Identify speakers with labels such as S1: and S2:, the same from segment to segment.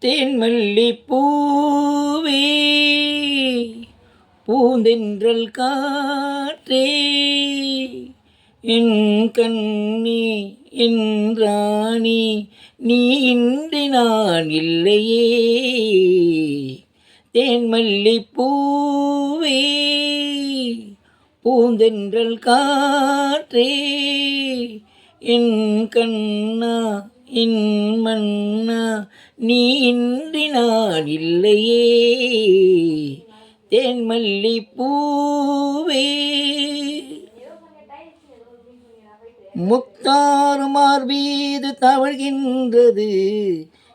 S1: தேன்மல்லி பூவே பூந்தென்றல் காற்றே என் கண்ணே என் ராணி நீ இன்றி நான் இல்லையே. தேன்மல்லி பூவே பூந்தென்றல் காற்றே என் கண்ணா என் மன்னா நீ இன்றி நான் இல்லையே. தேன்மல்லி பூவே முத்தாறு மார்பீது தவழ்கின்றது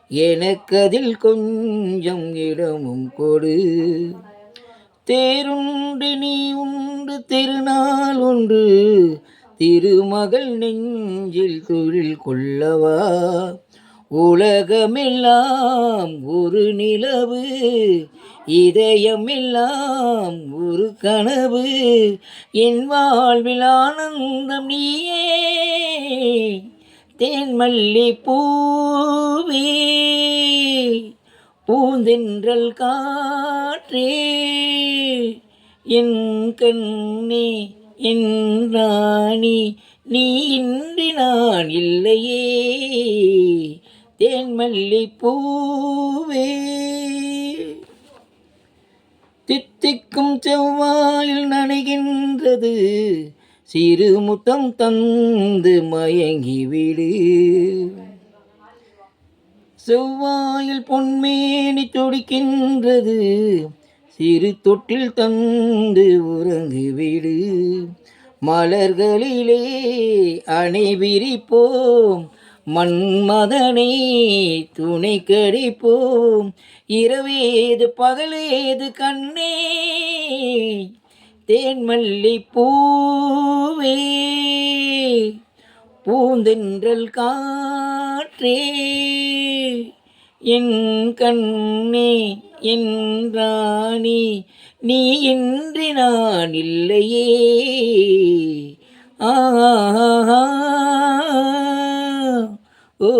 S1: எனக்கதில் கொஞ்சம் இடமும் கொடு. தேருண்டு நீ உண்டு திருநாள் ஒன்று திருமகள் நெஞ்சில் தொழில் கொள்ளவா. உலகமெல்லாம் ஒரு நிலவு இதயமெல்லாம் ஒரு கனவு என் வாழ்வில் ஆனந்தம் நீயே. தேன்மல்லி பூவே பூந்தென்றல் காற்றே என் கண்ணே என் ராணி நீ இன்றி நான் இல்லையே. தேன்மல்லி பூவே தித்திக்கும் செவ்வாயில் நனைகின்றது சிறு முத்தம் தந்து மயங்கிவிடு. செவ்வாயில் பொன்மேனி துடிக்கின்றது சிறு தொட்டில் தந்து உறங்குவிடு. மலர்களிலே அணை விரிப்போம் மன்மதனை துணை கடிப்போம். இரவேது பகலேது கண்ணே. தேன்மல்லி பூவே பூந்தென்றல் காற்றே என் கண்ணே என் ராணி நீ இன்றி நான் இல்லையே. ஆ ஓ